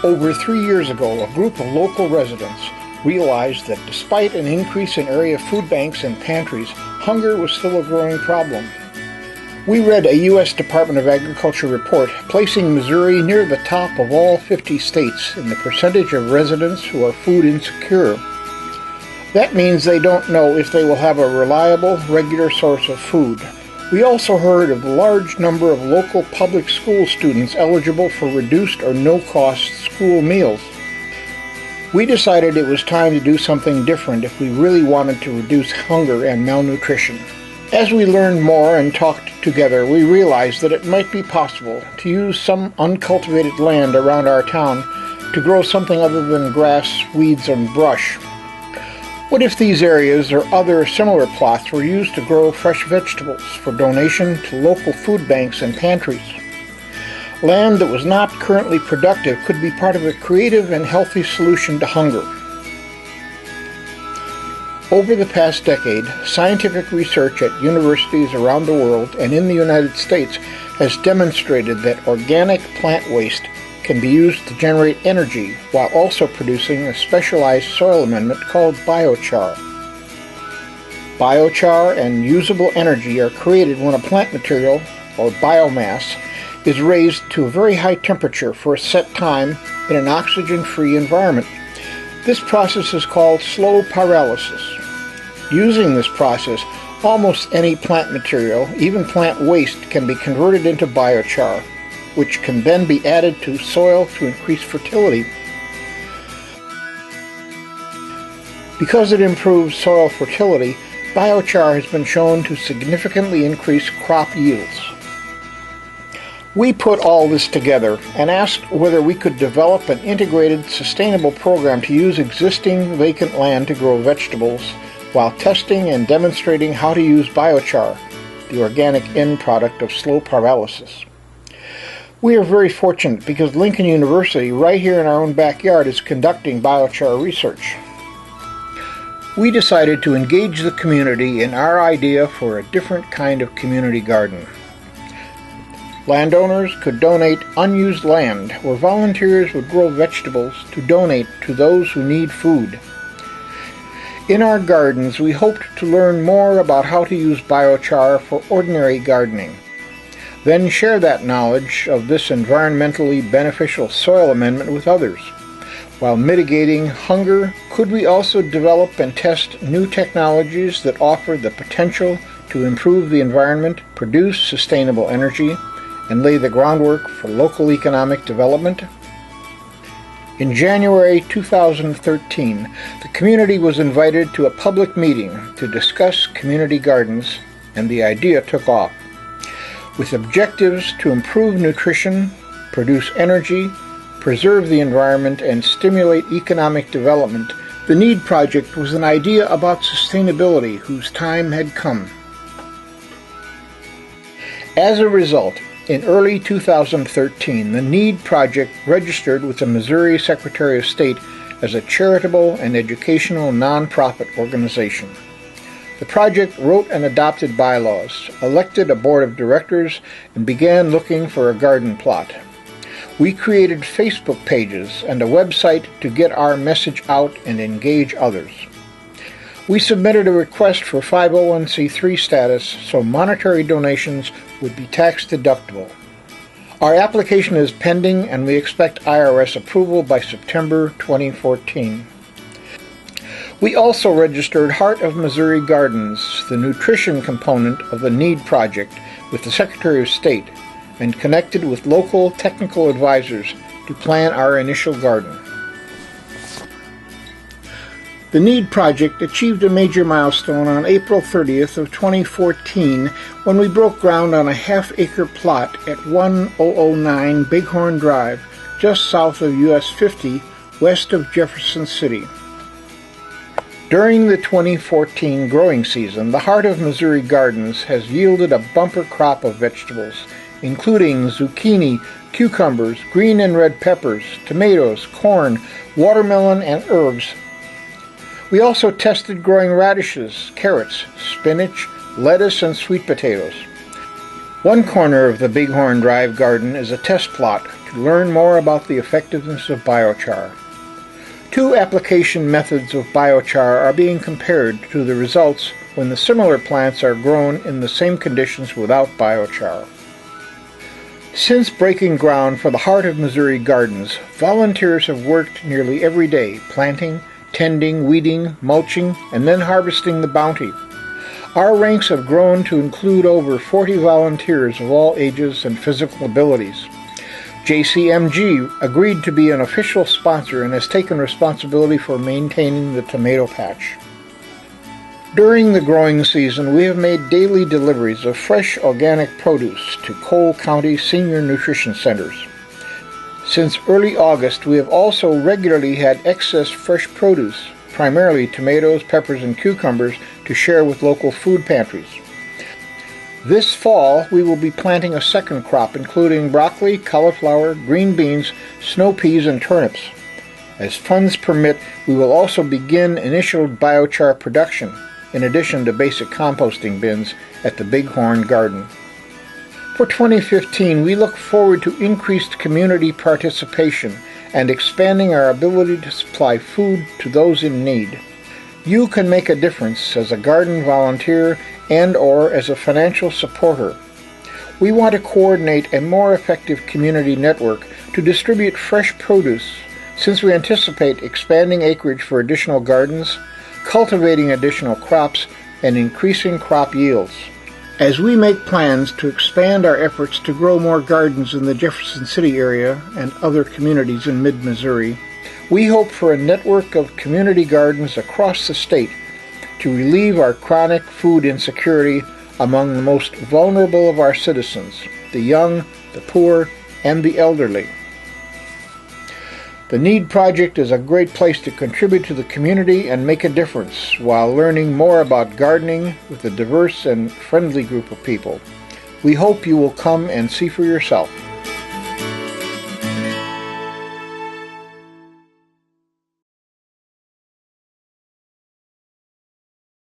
Over 3 years ago, a group of local residents realized that despite an increase in area food banks and pantries, hunger was still a growing problem. We read a U.S. Department of Agriculture report placing Missouri near the top of all 50 states in the percentage of residents who are food insecure. That means they don't know if they will have a reliable, regular source of food. We also heard of the large number of local public school students eligible for reduced or no-cost school meals. We decided it was time to do something different if we really wanted to reduce hunger and malnutrition. As we learned more and talked together, we realized that it might be possible to use some uncultivated land around our town to grow something other than grass, weeds, and brush. What if these areas or other similar plots were used to grow fresh vegetables for donation to local food banks and pantries? Land that was not currently productive could be part of a creative and healthy solution to hunger. Over the past decade, scientific research at universities around the world and in the United States has demonstrated that organic plant waste can be used to generate energy while also producing a specialized soil amendment called biochar. Biochar and usable energy are created when a plant material, or biomass, is raised to a very high temperature for a set time in an oxygen-free environment. This process is called slow pyrolysis. Using this process, almost any plant material, even plant waste, can be converted into biochar, which can then be added to soil to increase fertility. Because it improves soil fertility, biochar has been shown to significantly increase crop yields. We put all this together and asked whether we could develop an integrated, sustainable program to use existing vacant land to grow vegetables while testing and demonstrating how to use biochar, the organic end product of slow pyrolysis. We are very fortunate because Lincoln University, right here in our own backyard, is conducting biochar research. We decided to engage the community in our idea for a different kind of community garden. Landowners could donate unused land, where volunteers would grow vegetables to donate to those who need food. In our gardens, we hoped to learn more about how to use biochar for ordinary gardening. Then share that knowledge of this environmentally beneficial soil amendment with others. While mitigating hunger, could we also develop and test new technologies that offer the potential to improve the environment, produce sustainable energy, and lay the groundwork for local economic development? In January 2013, the community was invited to a public meeting to discuss community gardens, and the idea took off. With objectives to improve nutrition, produce energy, preserve the environment, and stimulate economic development, the NEED project was an idea about sustainability whose time had come. As a result, in early 2013, the NEED project registered with the Missouri Secretary of State as a charitable and educational nonprofit organization. The project wrote and adopted bylaws, elected a board of directors, and began looking for a garden plot. We created Facebook pages and a website to get our message out and engage others. We submitted a request for 501c3 status so monetary donations would be tax deductible. Our application is pending and we expect IRS approval by September 2014. We also registered Heart of Missouri Gardens, the nutrition component of the NEED project, with the Secretary of State, and connected with local technical advisors to plan our initial garden. The NEED project achieved a major milestone on April 30th of 2014 when we broke ground on a half-acre plot at 1009 Bighorn Drive, just south of US 50, west of Jefferson City. During the 2014 growing season, the Heart of Missouri Gardens has yielded a bumper crop of vegetables, including zucchini, cucumbers, green and red peppers, tomatoes, corn, watermelon, and herbs. We also tested growing radishes, carrots, spinach, lettuce, and sweet potatoes. One corner of the Bighorn Drive garden is a test plot to learn more about the effectiveness of biochar. Two application methods of biochar are being compared to the results when the similar plants are grown in the same conditions without biochar. Since breaking ground for the Heart of Missouri Gardens, volunteers have worked nearly every day, planting, tending, weeding, mulching, and then harvesting the bounty. Our ranks have grown to include over 40 volunteers of all ages and physical abilities. JCMG agreed to be an official sponsor and has taken responsibility for maintaining the tomato patch. During the growing season, we have made daily deliveries of fresh organic produce to Cole County Senior Nutrition Centers. Since early August, we have also regularly had excess fresh produce, primarily tomatoes, peppers, and cucumbers, to share with local food pantries. This fall, we will be planting a second crop, including broccoli, cauliflower, green beans, snow peas, and turnips. As funds permit, we will also begin initial biochar production, in addition to basic composting bins at the Bighorn Garden. For 2015, we look forward to increased community participation and expanding our ability to supply food to those in need. You can make a difference as a garden volunteer and/or as a financial supporter. We want to coordinate a more effective community network to distribute fresh produce, since we anticipate expanding acreage for additional gardens, cultivating additional crops, and increasing crop yields. As we make plans to expand our efforts to grow more gardens in the Jefferson City area and other communities in mid-Missouri, we hope for a network of community gardens across the state to relieve our chronic food insecurity among the most vulnerable of our citizens, the young, the poor, and the elderly. The NEED Project is a great place to contribute to the community and make a difference while learning more about gardening with a diverse and friendly group of people. We hope you will come and see for yourself.